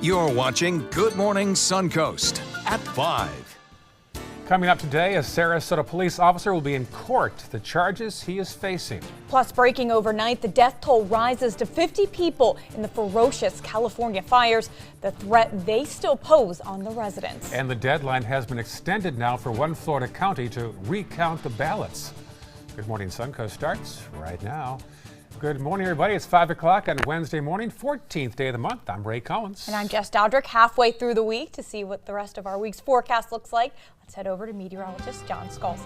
You're watching Good Morning Suncoast at 5. Coming up today, a Sarasota police officer will be in court. The charges he is facing. Plus, breaking overnight, the death toll rises to 50 people in the ferocious California fires, the threat they still pose on the residents. And the deadline has been extended now for one Florida county to recount the ballots. Good Morning Suncoast starts right now. Good morning, everybody. It's 5 o'clock on Wednesday morning, 14th day of the month. I'm Ray Collins. And I'm Jess Dowdrick, halfway through the week. To see what the rest of our week's forecast looks like, let's head over to meteorologist John Scalzi.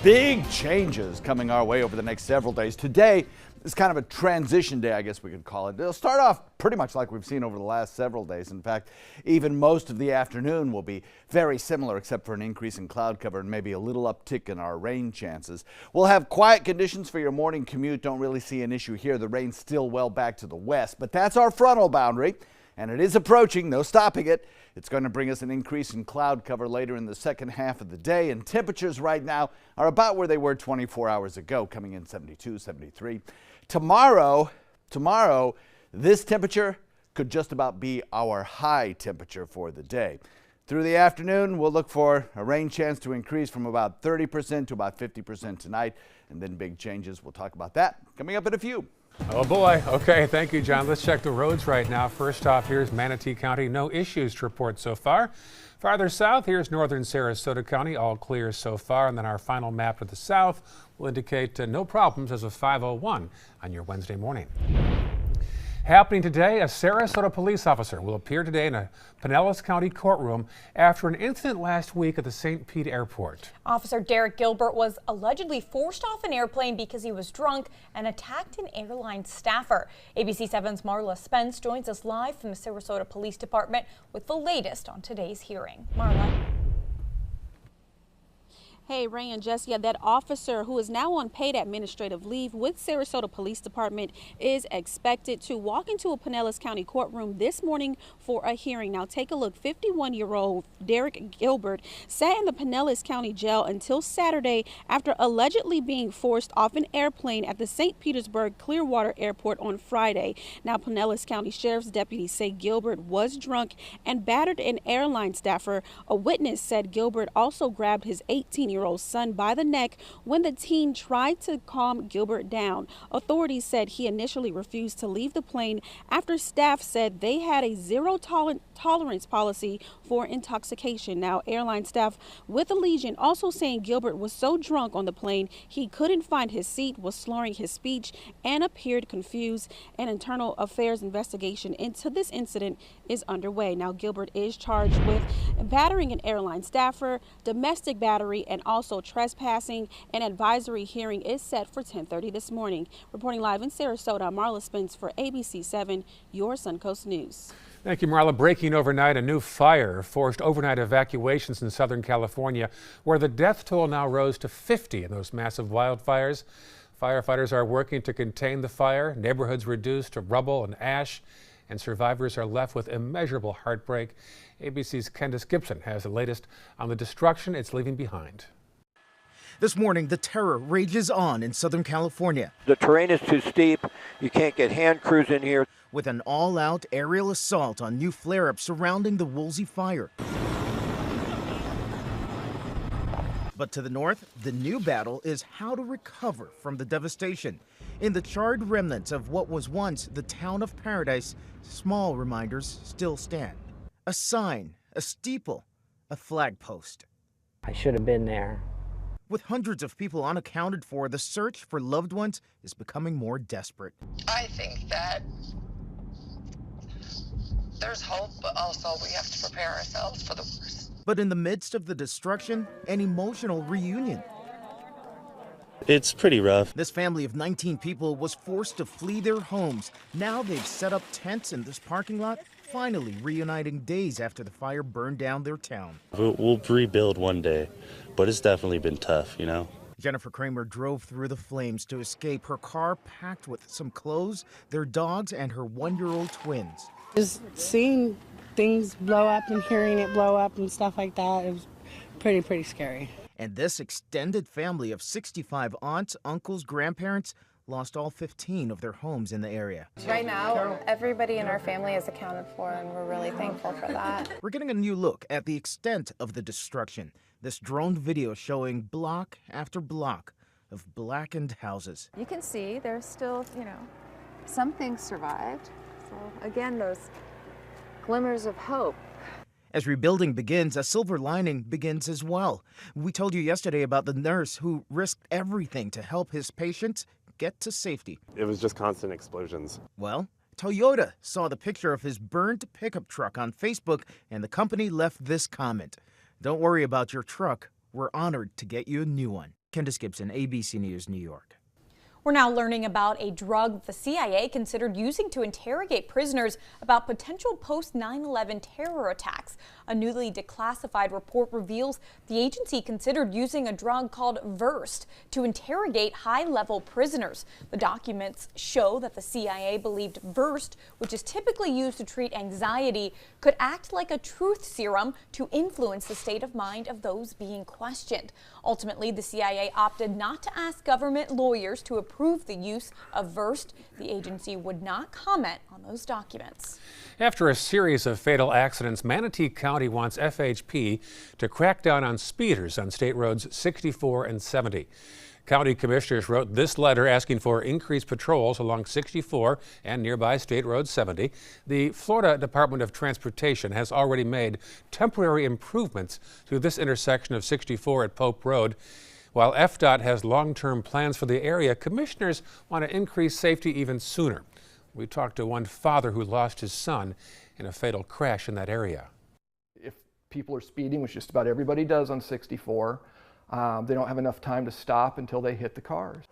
Big changes coming our way over the next several days. Today is kind of a transition day, I guess we could call it. It'll start off pretty much like we've seen over the last several days. In fact, even most of the afternoon will be very similar, except for an increase in cloud cover and maybe a little uptick in our rain chances. We'll have quiet conditions for your morning commute. Don't really see an issue here. The rain's still well back to the west, but that's our frontal boundary, and it is approaching. No stopping it. It's going to bring us an increase in cloud cover later in the second half of the day, and temperatures right now are about where they were 24 hours ago, coming in 72, 73. Tomorrow, this temperature could just about be our high temperature for the day. Through the afternoon, we'll look for a rain chance to increase from about 30% to about 50% tonight, and then big changes. We'll talk about that coming up in a few. Oh boy. Okay, thank you, John. Let's check the roads right now. First off, here's Manatee County. No issues to report so far. Farther south, here's northern Sarasota County. All clear so far. And then our final map of the south will indicate no problems as of 5:01 on your Wednesday morning. Happening today, a Sarasota police officer will appear today in a Pinellas County courtroom after an incident last week at the St. Pete Airport. Officer Derek Gilbert was allegedly forced off an airplane because he was drunk and attacked an airline staffer. ABC 7's Marla Spence joins us live from the Sarasota Police Department with the latest on today's hearing. Marla. Hey, Ray and Jess, that officer who is now on paid administrative leave with Sarasota Police Department is expected to walk into a Pinellas County courtroom this morning for a hearing. Now, take a look. 51-year-old Derek Gilbert sat in the Pinellas County jail until Saturday after allegedly being forced off an airplane at the St. Petersburg Clearwater Airport on Friday. Now, Pinellas County Sheriff's deputies say Gilbert was drunk and battered an airline staffer. A witness said Gilbert also grabbed his 18-year-old son by the neck when the teen tried to calm Gilbert down. Authorities said he initially refused to leave the plane after staff said they had a zero tolerance policy for intoxication. Now, airline staff with Allegiant also saying Gilbert was so drunk on the plane he couldn't find his seat, was slurring his speech, and appeared confused. An internal affairs investigation into this incident is underway. Now, Gilbert is charged with battering an airline staffer, domestic battery, and also trespassing. An advisory hearing is set for 10:30 this morning. Reporting live in Sarasota, Marla Spence for ABC 7, your Suncoast News. Thank you, Marla. Breaking overnight, a new fire forced overnight evacuations in Southern California, where the death toll now rose to 50 in those massive wildfires. Firefighters are working to contain the fire, neighborhoods reduced to rubble and ash, and survivors are left with immeasurable heartbreak. ABC's Candace Gibson has the latest on the destruction it's leaving behind. This morning, the terror rages on in Southern California. The terrain is too steep. You can't get hand crews in here. With an all-out aerial assault on new flare-ups surrounding the Woolsey fire. But to the north, the new battle is how to recover from the devastation. In the charred remnants of what was once the town of Paradise, small reminders still stand. A sign, a steeple, a flagpost. I should have been there. With hundreds of people unaccounted for, the search for loved ones is becoming more desperate. I think that there's hope, but also we have to prepare ourselves for the worst. But in the midst of the destruction, an emotional reunion. It's pretty rough. This family of 19 people was forced to flee their homes. Now they've set up tents in this parking lot, finally reuniting days after the fire burned down their town. We'll rebuild one day, but it's definitely been tough, you know? Jennifer Kramer drove through the flames to escape, her car packed with some clothes, their dogs, and her one-year-old twins. Just seeing things blow up and hearing it blow up and stuff like that, it was pretty scary. And this extended family of 65 aunts, uncles, grandparents lost all 15 of their homes in the area. Right now, everybody in our family is accounted for, and we're really thankful for that. We're getting a new look at the extent of the destruction. This drone video showing block after block of blackened houses. You can see there's still, some things survived. So again, those glimmers of hope. As rebuilding begins, a silver lining begins as well. We told you yesterday about the nurse who risked everything to help his patients get to safety. It was just constant explosions. Well, Toyota saw the picture of his burned pickup truck on Facebook, and the company left this comment. Don't worry about your truck. We're honored to get you a new one. Candace Gibson, ABC News, New York. We're now learning about a drug the CIA considered using to interrogate prisoners about potential post-9/11 terror attacks. A newly declassified report reveals the agency considered using a drug called Versed to interrogate high-level prisoners. The documents show that the CIA believed Versed, which is typically used to treat anxiety, could act like a truth serum to influence the state of mind of those being questioned. Ultimately, the CIA opted not to ask government lawyers to approve the use of Versed. The agency would not comment on those documents. After a series of fatal accidents, Manatee County wants FHP to crack down on speeders on State Roads 64 and 70. County commissioners wrote this letter asking for increased patrols along 64 and nearby State Road 70. The Florida Department of Transportation has already made temporary improvements to this intersection of 64 at Pope Road. While FDOT has long-term plans for the area, commissioners want to increase safety even sooner. We talked to one father who lost his son in a fatal crash in that area. If people are speeding, which just about everybody does on 64, they don't have enough time to stop until they hit the cars.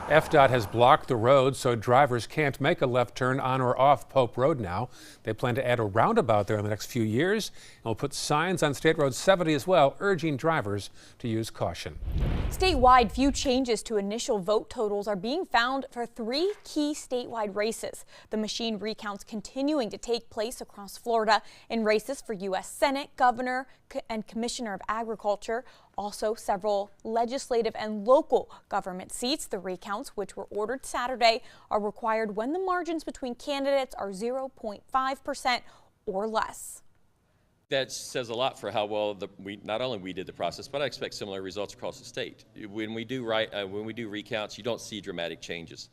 FDOT has blocked the road so drivers can't make a left turn on or off Pope Road now. They plan to add a roundabout there in the next few years and will put signs on State Road 70 as well, urging drivers to use caution. Statewide, few changes to initial vote totals are being found for 3 key statewide races. The machine recounts continuing to take place across Florida in races for U.S. Senate, Governor, and Commissioner of Agriculture. Also, several legislative and local government seats. The recounts, which were ordered Saturday, are required when the margins between candidates are 0.5% or less. That says a lot for how well not only we did the process, but I expect similar results across the state. When we do recounts, you don't see dramatic changes.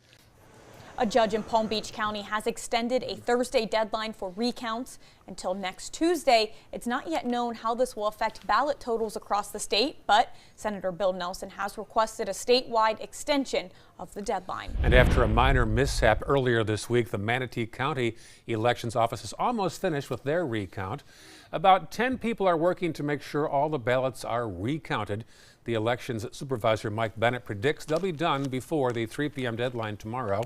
A judge in Palm Beach County has extended a Thursday deadline for recounts until next Tuesday. It's not yet known how this will affect ballot totals across the state, but Senator Bill Nelson has requested a statewide extension of the deadline. And after a minor mishap earlier this week, the Manatee County Elections Office is almost finished with their recount. About 10 people are working to make sure all the ballots are recounted. The elections supervisor Mike Bennett predicts they'll be done before the 3 p.m. deadline tomorrow.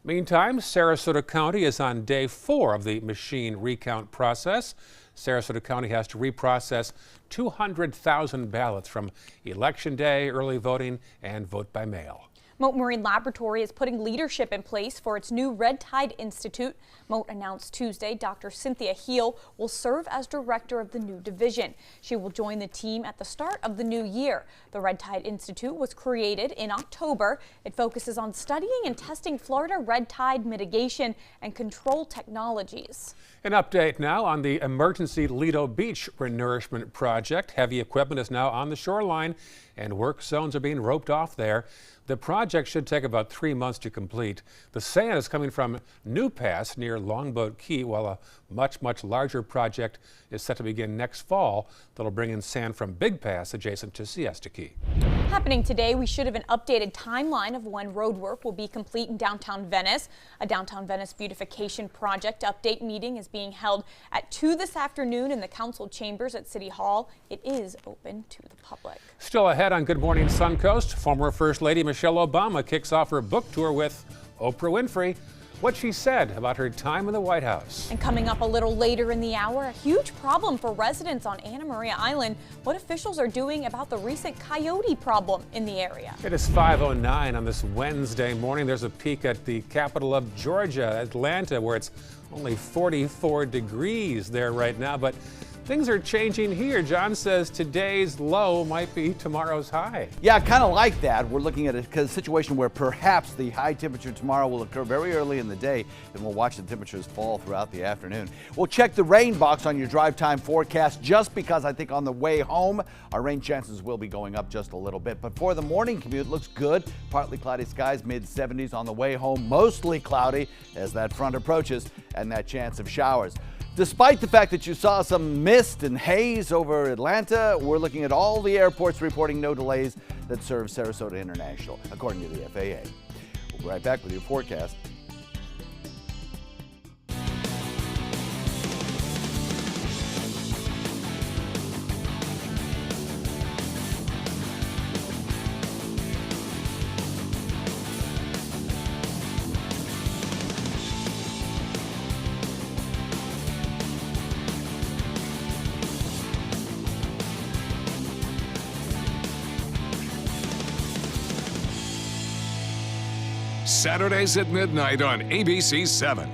Meantime, Sarasota County is on day 4 of the machine recount process. Sarasota County has to reprocess 200,000 ballots from Election Day, early voting, and vote by mail. Mote Marine Laboratory is putting leadership in place for its new Red Tide Institute. Mote announced Tuesday Dr. Cynthia Heel will serve as director of the new division. She will join the team at the start of the new year. The Red Tide Institute was created in October. It focuses on studying and testing Florida red tide mitigation and control technologies. An update now on the emergency Lido Beach renourishment project. Heavy equipment is now on the shoreline and work zones are being roped off there. The project should take about 3 months to complete. The sand is coming from New Pass near Longboat Key, while a much larger project is set to begin next fall that'll bring in sand from Big Pass adjacent to Siesta Key. Happening today, we should have an updated timeline of when road work will be complete in downtown Venice. A downtown Venice beautification project update meeting is being held at 2 this afternoon in the council chambers at City Hall. It is open to the public. Still ahead on Good Morning Suncoast, former First Lady Michelle Obama kicks off her book tour with Oprah Winfrey. What she said about her time in the White House. And coming up a little later in the hour, a huge problem for residents on Anna Maria Island. What officials are doing about the recent coyote problem in the area. It is 5:09 on this Wednesday morning. There's a peek at the capital of Georgia, Atlanta, where it's only 44 degrees there right now, but Things are changing here. John says today's low might be tomorrow's high. Yeah, kind of like that. We're looking at a situation where perhaps the high temperature tomorrow will occur very early in the day, and we'll watch the temperatures fall throughout the afternoon. We'll check the rain box on your drive time forecast just because I think on the way home, our rain chances will be going up just a little bit. But for the morning commute, looks good. Partly cloudy skies, mid-70s on the way home, mostly cloudy as that front approaches, and that chance of showers. Despite the fact that you saw some mist and haze over Atlanta, we're looking at all the airports reporting no delays that serve Sarasota International, according to the FAA. We'll be right back with your forecast. Saturdays at midnight on ABC 7.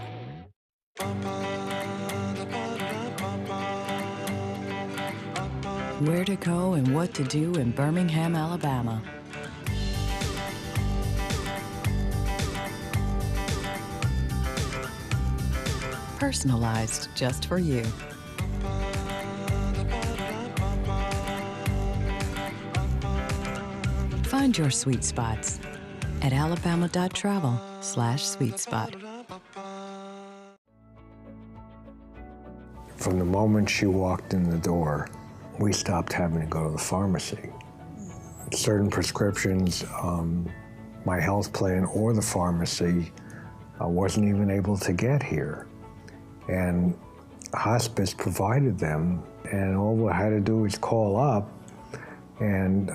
Where to go and what to do in Birmingham, Alabama. Personalized just for you. Find your sweet spots at alabama.travel/sweetspot. From the moment she walked in the door, we stopped having to go to the pharmacy. Certain prescriptions, my health plan or the pharmacy wasn't even able to get here. And hospice provided them, and all we had to do was call up, and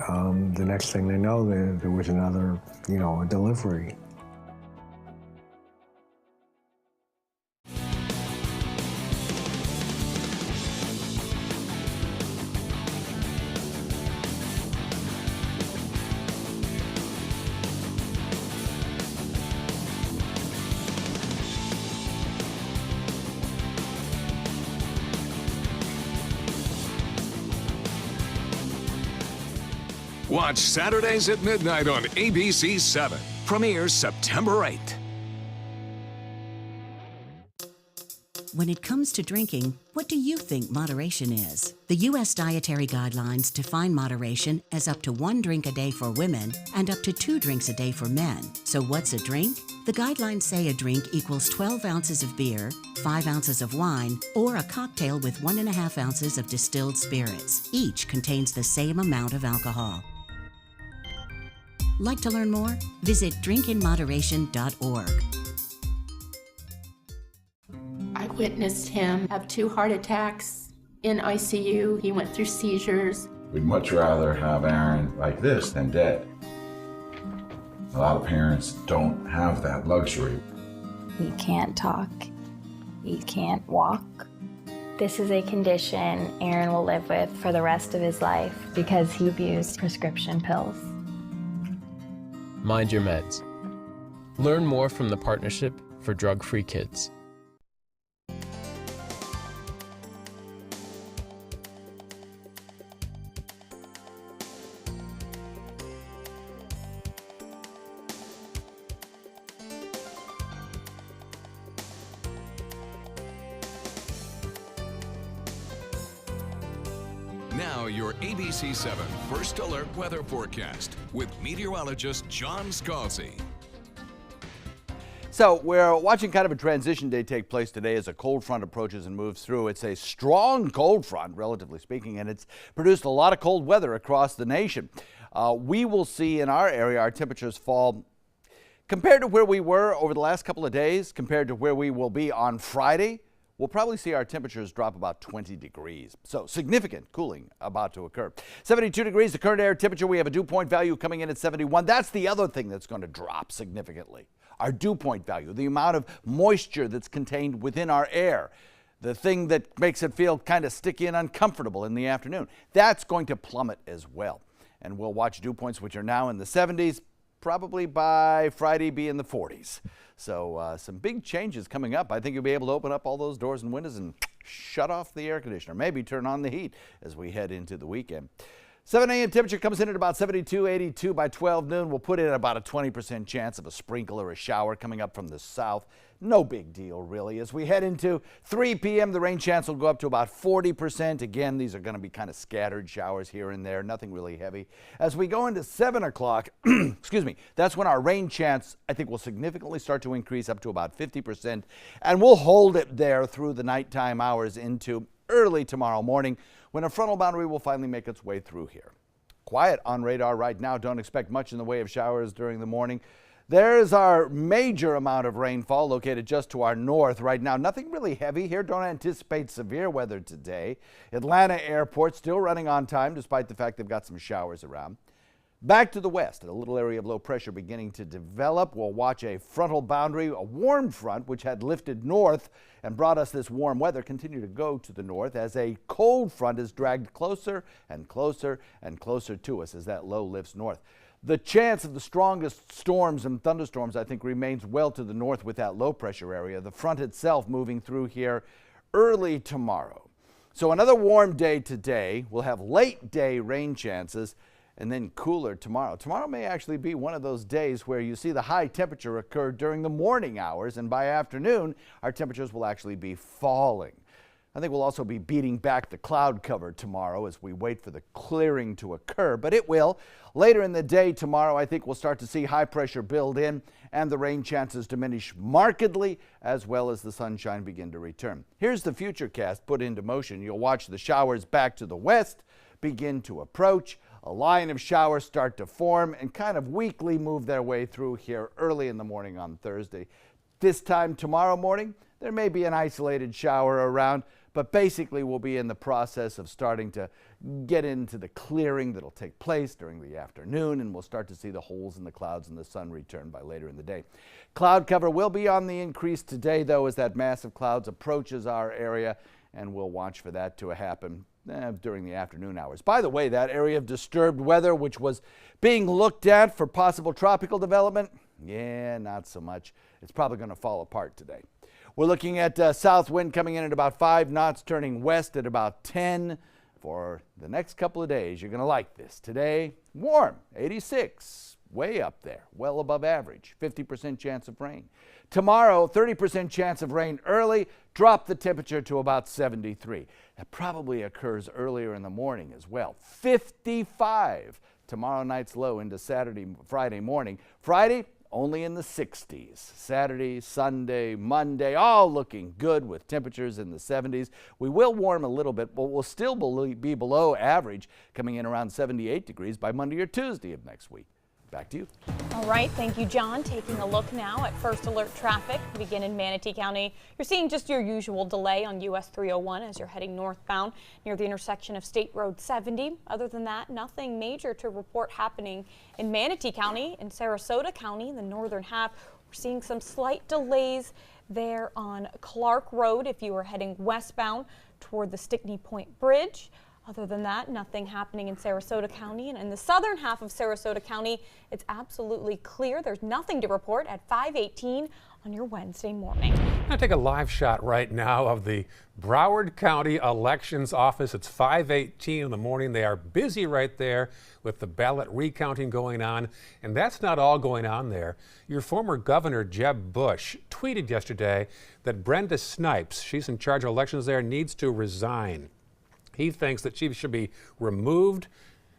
the next thing they know, there was another, a delivery. Watch Saturdays at midnight on ABC 7. Premieres September 8th. When it comes to drinking, what do you think moderation is? The U.S. Dietary Guidelines define moderation as up to 1 drink a day for women and up to 2 drinks a day for men. So what's a drink? The guidelines say a drink equals 12 ounces of beer, 5 ounces of wine, or a cocktail with 1.5 ounces of distilled spirits. Each contains the same amount of alcohol. Like to learn more? Visit drinkinmoderation.org. I witnessed him have 2 heart attacks in ICU. He went through seizures. We'd much rather have Aaron like this than dead. A lot of parents don't have that luxury. He can't talk. He can't walk. This is a condition Aaron will live with for the rest of his life because he abused prescription pills. Mind your meds. Learn more from the Partnership for Drug-Free Kids. Now your ABC 7 First Alert Weather Forecast with meteorologist John Scalzi. So we're watching kind of a transition day take place today as a cold front approaches and moves through. It's a strong cold front, relatively speaking, and it's produced a lot of cold weather across the nation. We will see in our area our temperatures fall compared to where we were over the last couple of days, compared to where we will be on Friday. We'll probably see our temperatures drop about 20 degrees. So significant cooling about to occur. 72 degrees, the current air temperature. We have a dew point value coming in at 71. That's the other thing that's going to drop significantly. Our dew point value, the amount of moisture that's contained within our air, the thing that makes it feel kind of sticky and uncomfortable in the afternoon. That's going to plummet as well. And we'll watch dew points, which are now in the 70s, probably by Friday be in the 40s. So some big changes coming up. I think you'll be able to open up all those doors and windows and shut off the air conditioner, maybe turn on the heat as we head into the weekend. 7 a.m. temperature comes in at about 72, 82 by 12 noon. We'll put in about a 20% chance of a sprinkle or a shower coming up from the south. No big deal, really. As we head into 3 p.m., the rain chance will go up to about 40%. Again, these are going to be kind of scattered showers here and there, nothing really heavy. As we go into 7 o'clock, excuse me, that's when our rain chance, I think, will significantly start to increase up to about 50%, and we'll hold it there through the nighttime hours into early tomorrow morning when a frontal boundary will finally make its way through here. Quiet on radar right now. Don't expect much in the way of showers during the morning. There's our major amount of rainfall located just to our north right now. Nothing really heavy here. Don't anticipate severe weather today. Atlanta Airport still running on time despite the fact they've got some showers around. Back to the west, a little area of low pressure beginning to develop. We'll watch a frontal boundary, a warm front, which had lifted north and brought us this warm weather, continue to go to the north as a cold front is dragged closer and closer and closer to us as that low lifts north. The chance of the strongest storms and thunderstorms, I think, remains well to the north with that low pressure area. The front itself moving through here early tomorrow. So another warm day today. We'll have late day rain chances and then cooler tomorrow. Tomorrow may actually be one of those days where you see the high temperature occur during the morning hours, and by afternoon, our temperatures will actually be falling. I think we'll also be beating back the cloud cover tomorrow as we wait for the clearing to occur, but it will. Later in the day tomorrow, I think we'll start to see high pressure build in and the rain chances diminish markedly as well as the sunshine begin to return. Here's the futurecast put into motion. You'll watch the showers back to the west begin to approach. A line of showers start to form and kind of weakly move their way through here early in the morning on Thursday. This time tomorrow morning, there may be an isolated shower around, but basically we'll be in the process of starting to get into the clearing that'll take place during the afternoon, and we'll start to see the holes in the clouds and the sun return by later in the day. Cloud cover will be on the increase today, though, as that mass of clouds approaches our area, and we'll watch for that to happen during the afternoon hours. By the way, that area of disturbed weather, which was being looked at for possible tropical development, yeah, not so much. It's probably going to fall apart today. We're looking at south wind coming in at about 5 knots, turning west at about 10 for the next couple of days. You're going to like this. Today, warm, 86, way up there, well above average, 50% chance of rain. Tomorrow, 30% chance of rain early, drop the temperature to about 73. That probably occurs earlier in the morning as well. 55 tomorrow night's low into Friday morning. Friday, only in the 60s. Saturday, Sunday, Monday, all looking good with temperatures in the 70s. We will warm a little bit, but we'll still be below average, coming in around 78 degrees by Monday or Tuesday of next week. Back to you. All right, thank you, John. Taking a look now at first alert traffic. We begin in Manatee County. You're seeing just your usual delay on US 301 as you're heading northbound near the intersection of State Road 70. Other than that, nothing major to report happening in Manatee County. In Sarasota County, in the northern half, we're seeing some slight delays there on Clark Road if you are heading westbound toward the Stickney Point Bridge. Other than that, nothing happening in Sarasota County. And in the southern half of Sarasota County, it's absolutely clear. There's nothing to report at 5:18 on your Wednesday morning. I'm going to take a live shot right now of the Broward County Elections Office. It's 5:18 in the morning. They are busy right there with the ballot recounting going on. And that's not all going on there. Your former governor, Jeb Bush, tweeted yesterday that Brenda Snipes, she's in charge of elections there, needs to resign. He thinks that she should be removed.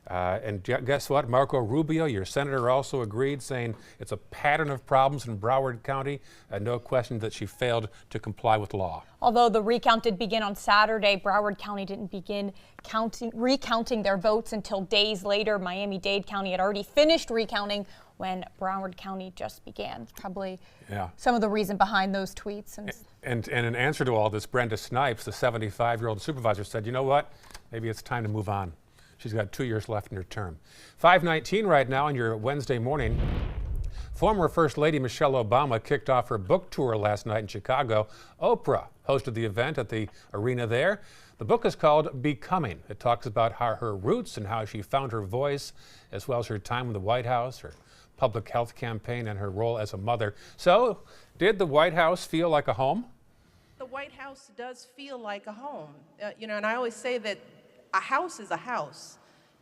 And guess what? Marco Rubio, your senator, also agreed, saying it's a pattern of problems in Broward County. No question that she failed to comply with law. Although the recount did begin on Saturday, Broward County didn't begin recounting their votes until days later. Miami-Dade County had already finished recounting when Broward County just began. Probably some of the reason behind those tweets. And in answer to all this, Brenda Snipes, the 75-year-old supervisor, said, you know what, maybe it's time to move on. She's got 2 years left in her term. 5:19 right now on your Wednesday morning. Former First Lady Michelle Obama kicked off her book tour last night in Chicago. Oprah hosted the event at the arena there. The book is called Becoming. It talks about her roots and how she found her voice, as well as her time in the White House, her public health campaign, and her role as a mother. So, did the White House feel like a home? The White House does feel like a home. You know, and I always say that a house is a house.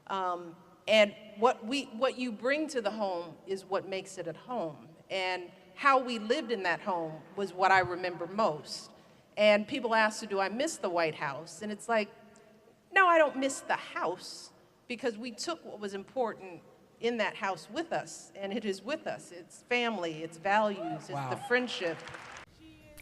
And what you bring to the home is what makes it at home. And how we lived in that home was what I remember most. And people ask, do I miss the White House? And it's like, no, I don't miss the house, because we took what was important in that house with us, and it is with us. It's family, it's values, it's the friendship.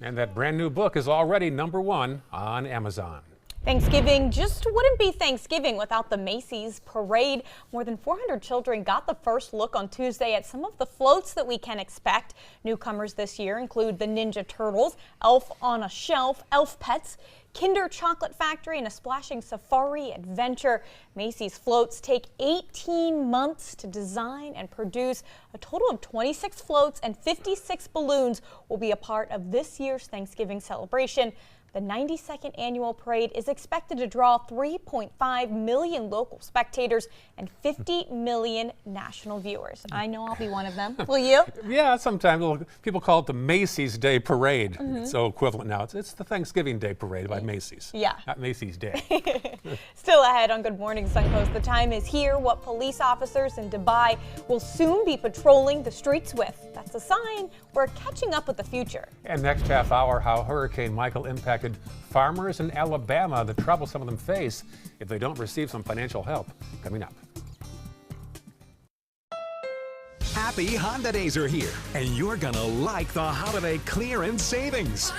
And that brand new book is already #1 on Amazon. Thanksgiving just wouldn't be Thanksgiving without the Macy's parade. More than 400 children got the first look on Tuesday at some of the floats that we can expect. Newcomers this year include the Ninja Turtles, Elf on a Shelf, Elf Pets, Kinder Chocolate Factory, and a splashing safari adventure. Macy's floats take 18 months to design and produce. A total of 26 floats and 56 balloons will be a part of this year's Thanksgiving celebration. The 92nd annual parade is expected to draw 3.5 million local spectators and 50 million national viewers. I know I'll be one of them. Will you? Yeah, sometimes people call it the Macy's Day Parade. It's so equivalent now. It's the Thanksgiving Day Parade by Macy's. Yeah. Not Macy's Day. Still ahead on Good Morning Suncoast, the time is here. What police officers in Dubai will soon be patrolling the streets with. That's a sign we're catching up with the future. And next half hour, how Hurricane Michael impacted farmers in Alabama, the trouble some of them face if they don't receive some financial help. Coming up. Happy Honda Days are here, and you're gonna like the holiday clearance savings.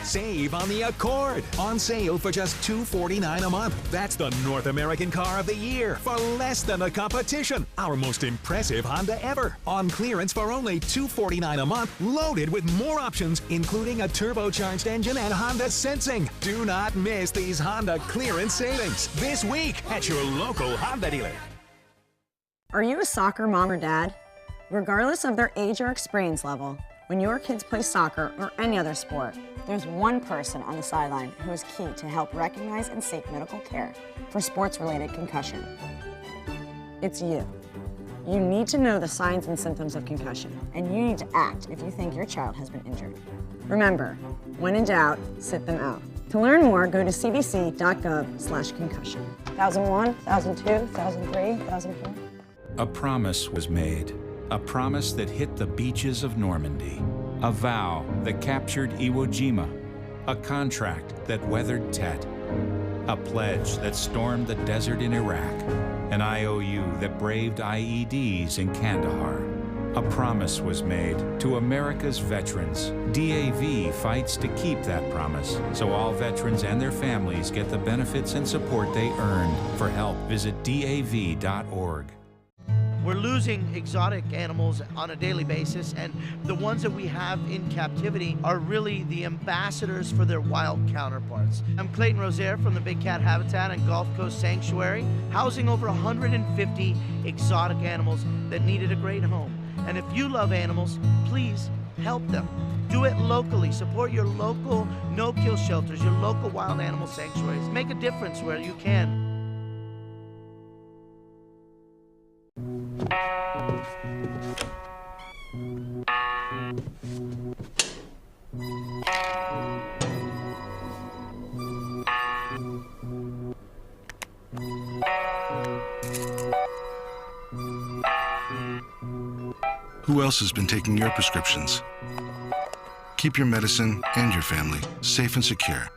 Save on the Accord, on sale for just $249 a month. That's the North American car of the year for less than the competition. Our most impressive Honda ever, on clearance for only $249 a month, loaded with more options, including a turbocharged engine and Honda Sensing. Do not miss these Honda clearance savings this week at your local Honda dealer. Are you a soccer mom or dad? Regardless of their age or experience level, when your kids play soccer or any other sport, there's one person on the sideline who is key to help recognize and seek medical care for sports-related concussion. It's you. You need to know the signs and symptoms of concussion, and you need to act if you think your child has been injured. Remember, when in doubt, sit them out. To learn more, go to cdc.gov/concussion. 1001, 1002, 1003, 1004. A promise was made. A promise that hit the beaches of Normandy. A vow that captured Iwo Jima. A contract that weathered Tet. A pledge that stormed the desert in Iraq. An IOU that braved IEDs in Kandahar. A promise was made to America's veterans. DAV fights to keep that promise, so all veterans and their families get the benefits and support they earned. For help, visit DAV.org. We're losing exotic animals on a daily basis, and the ones that we have in captivity are really the ambassadors for their wild counterparts. I'm Clayton Rozier from the Big Cat Habitat and Gulf Coast Sanctuary, housing over 150 exotic animals that needed a great home. And if you love animals, please help them. Do it locally. Support your local no-kill shelters, your local wild animal sanctuaries. Make a difference where you can. Who else has been taking your prescriptions? Keep your medicine and your family safe and secure.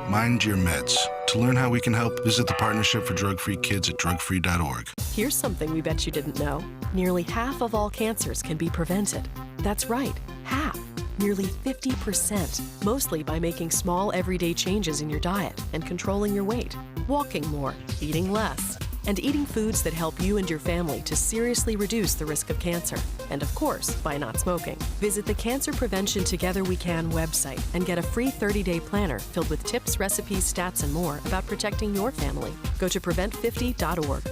Mind your meds. To learn how we can help, visit the Partnership for Drug-Free Kids at drugfree.org. Here's something we bet you didn't know. Nearly half of all cancers can be prevented. That's right, half. Nearly 50%, mostly by making small everyday changes in your diet and controlling your weight, walking more, eating less, and eating foods that help you and your family to seriously reduce the risk of cancer. And of course, by not smoking. Visit the Cancer Prevention Together We Can website and get a free 30-day planner filled with tips, recipes, stats, and more about protecting your family. Go to prevent50.org.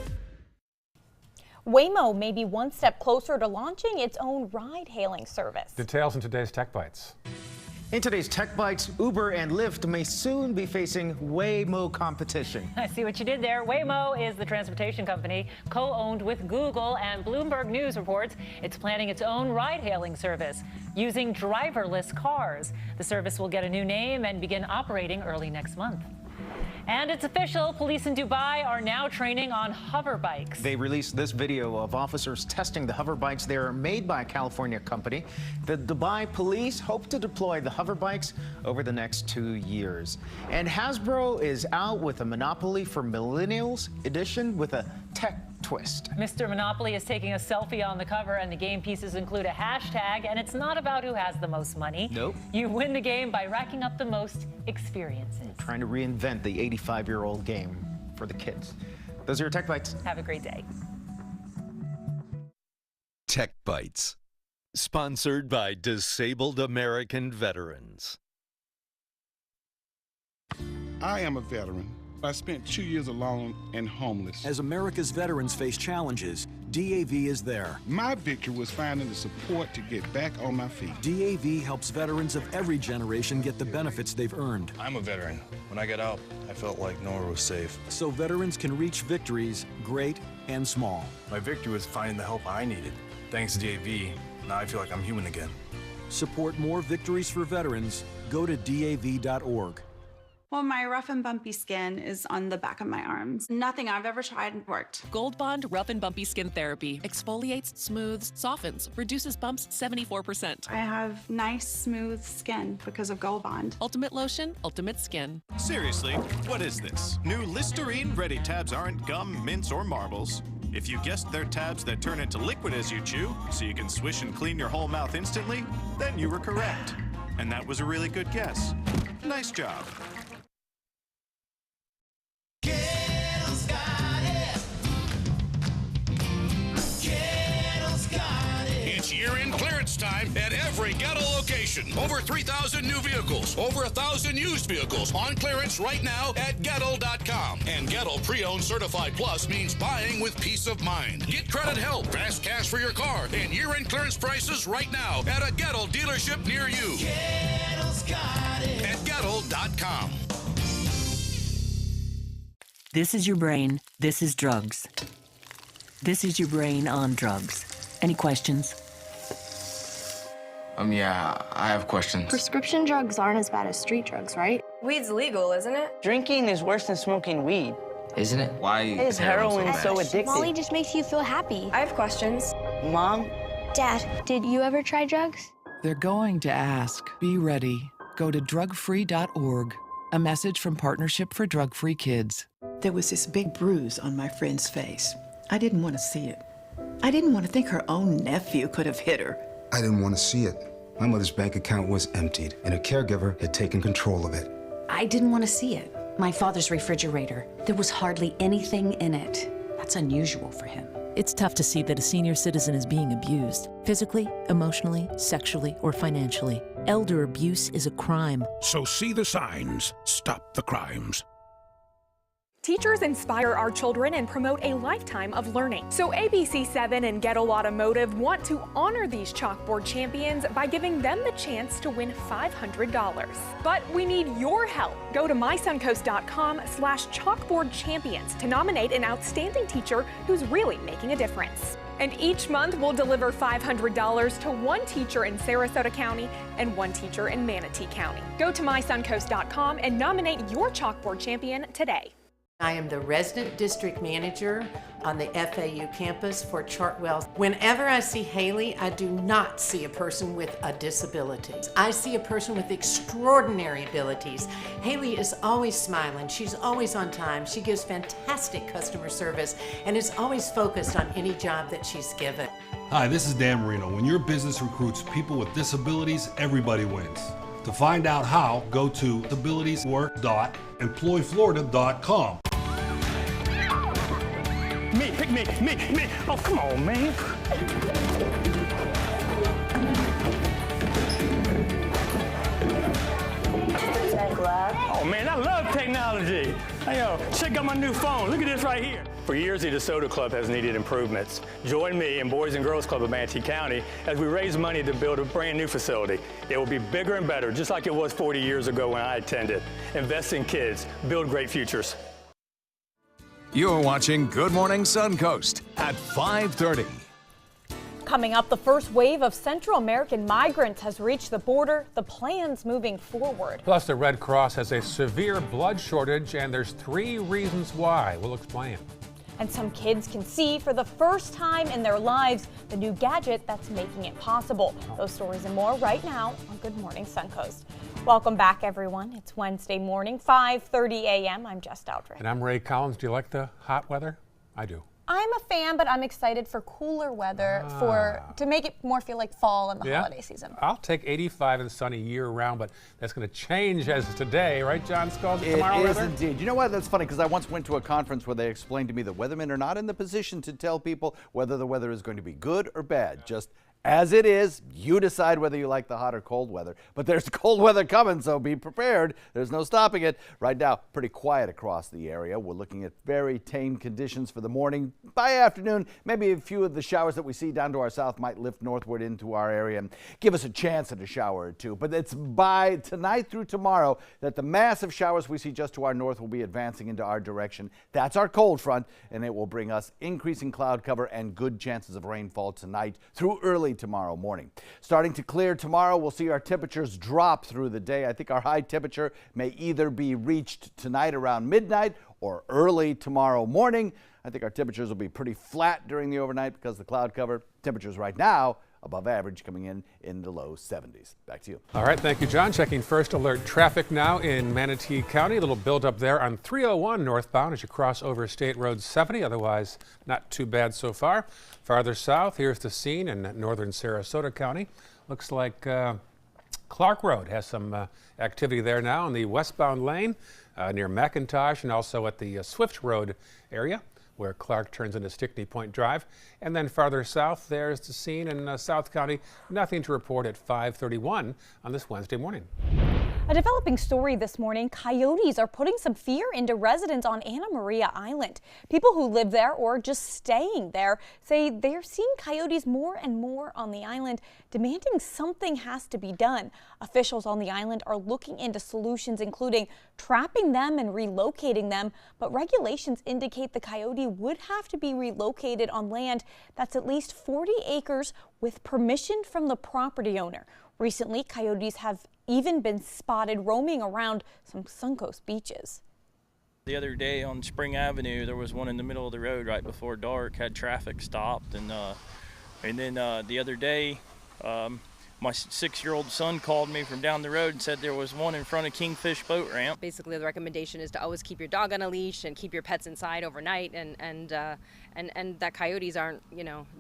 Waymo may be one step closer to launching its own ride-hailing service. Details in today's Tech Bites. In today's Tech Bites, Uber and Lyft may soon be facing Waymo competition. I see what you did there. Waymo is the transportation company co-owned with Google, and Bloomberg News reports it's planning its own ride-hailing service. using driverless cars. The service will get a new name and begin operating early next month. And it's official, police in Dubai are now training on hover bikes. They released this video of officers testing the hover bikes. They're made by a California company. The Dubai police hope to deploy the hover bikes over the next 2 years. And Hasbro is out with a Monopoly for Millennials edition with a tech twist. Mr. Monopoly is taking a selfie on the cover, and the game pieces include a hashtag, and it's not about who has the most money. Nope. You win the game by racking up the most experiences. Trying to reinvent the 85-year-old game for the kids. Those are your Tech Bites. Have a great day. Tech Bites, sponsored by Disabled American Veterans. I am a veteran. I spent 2 years alone and homeless. As America's veterans face challenges, DAV is there. My victory was finding the support to get back on my feet. DAV helps veterans of every generation get the benefits they've earned. I'm a veteran. When I got out, I felt like nowhere was safe. So veterans can reach victories, great and small. My victory was finding the help I needed. Thanks to DAV, now I feel like I'm human again. Support more victories for veterans. Go to DAV.org. Well, my rough and bumpy skin is on the back of my arms. Nothing I've ever tried worked. Gold Bond Rough and Bumpy Skin Therapy exfoliates, smooths, softens, reduces bumps 74%. I have nice, smooth skin because of Gold Bond. Ultimate Lotion, Ultimate Skin. Seriously, what is this? New Listerine Ready tabs aren't gum, mints, or marbles. If you guessed they're tabs that turn into liquid as you chew, so you can swish and clean your whole mouth instantly, then you were correct. And that was a really good guess. Nice job. It's year-end clearance time at every Gettle location. Over 3,000 new vehicles, over 1,000 used vehicles on clearance right now at Gettle.com. And Gettle Pre-Owned Certified Plus means buying with peace of mind. Get credit help, fast cash for your car, and year-end clearance prices right now at a Gettle dealership near you. Gettle's got it. At Gettle.com. This is your brain. This is drugs. This is your brain on drugs. Any questions? Yeah, I have questions. Prescription drugs aren't as bad as street drugs, right? Weed's legal, isn't it? Drinking is worse than smoking weed. Isn't it? Why is heroin so addictive? Molly just makes you feel happy. I have questions. Mom? Dad, did you ever try drugs? They're going to ask. Be ready. Go to drugfree.org. A message from Partnership for Drug-Free Kids. There was this big bruise on my friend's face. I didn't want to see it. I didn't want to think her own nephew could have hit her. I didn't want to see it. My mother's bank account was emptied, and a caregiver had taken control of it. I didn't want to see it. My father's refrigerator. There was hardly anything in it. That's unusual for him. It's tough to see that a senior citizen is being abused, physically, emotionally, sexually, or financially. Elder abuse is a crime. So see the signs. Stop the crimes. Teachers inspire our children and promote a lifetime of learning. So ABC7 and Gettle Automotive want to honor these chalkboard champions by giving them the chance to win $500. But we need your help. Go to mysuncoast.com/chalkboardchampions to nominate an outstanding teacher who's really making a difference. And each month we'll deliver $500 to one teacher in Sarasota County and one teacher in Manatee County. Go to mysuncoast.com and nominate your chalkboard champion today. I am the resident district manager on the FAU campus for Chartwell. Whenever I see Haley, I do not see a person with a disability. I see a person with extraordinary abilities. Haley is always smiling. She's always on time. She gives fantastic customer service and is always focused on any job that she's given. Hi, this is Dan Marino. When your business recruits people with disabilities, everybody wins. To find out how, go to disabilitieswork.employflorida.com. Me. Oh, come on, man. Oh, man, I love technology. Hey, yo, check out my new phone. Look at this right here. For years, the DeSoto Club has needed improvements. Join me and Boys and Girls Club of Manatee County as we raise money to build a brand new facility. It will be bigger and better, just like it was 40 years ago when I attended. Invest in kids, build great futures. You're watching Good Morning Suncoast at 5:30. Coming up, the first wave of Central American migrants has reached the border. The plan's moving forward. Plus, the Red Cross has a severe blood shortage, and there's 3 reasons why. We'll explain. And some kids can see for the first time in their lives the new gadget that's making it possible. Those stories and more right now on Good Morning Suncoast. Welcome back, everyone. It's Wednesday morning, 5:30 a.m. I'm Jess Dowdrick. And I'm Ray Collins. Do you like the hot weather? I do. I'm a fan, but I'm excited for cooler weather to make it more feel like fall in the holiday season. I'll take 85 and sunny year round, but that's going to change as of today, right, John Scalzi? It is indeed. You know what? That's funny because I once went to a conference where they explained to me that weathermen are not in the position to tell people whether the weather is going to be good or bad. Just as it is, you decide whether you like the hot or cold weather. But there's cold weather coming, so be prepared. There's no stopping it. Right now, pretty quiet across the area. We're looking at very tame conditions for the morning. By afternoon, maybe a few of the showers that we see down to our south might lift northward into our area and give us a chance at a shower or two. But it's by tonight through tomorrow that the massive showers we see just to our north will be advancing into our direction. That's our cold front, and it will bring us increasing cloud cover and good chances of rainfall tonight through early tomorrow morning. Starting to clear tomorrow, we'll see our temperatures drop through the day. I think our high temperature may either be reached tonight around midnight or early tomorrow morning. I think our temperatures will be pretty flat during the overnight because the cloud cover. Temperatures right now above average, coming in the low 70s. Back to you. All right, thank you, John. Checking first alert traffic now in Manatee County. A little buildup there on 301 northbound as you cross over State Road 70. Otherwise, not too bad so far. Farther south, here's the scene in northern Sarasota County. Looks like Clark Road has some activity there now in the westbound lane near McIntosh and also at the Swift Road area, where Clark turns into Stickney Point Drive. And then farther south, there's the scene in South County. Nothing to report at 5:31 on this Wednesday morning. A developing story this morning. Coyotes are putting some fear into residents on Anna Maria Island. People who live there or just staying there say they're seeing coyotes more and more on the island, demanding something has to be done. Officials on the island are looking into solutions, including trapping them and relocating them, but regulations indicate the coyote would have to be relocated on land that's at least 40 acres with permission from the property owner. Recently, coyotes have even been spotted roaming around some Suncoast beaches. The other day on Spring Avenue, there was one in the middle of the road right before dark, had traffic stopped. And then the other day, my 6-year-old son called me from down the road and said there was one in front of Kingfish Boat Ramp. Basically, the recommendation is to always keep your dog on a leash and keep your pets inside overnight, and that coyotes aren't,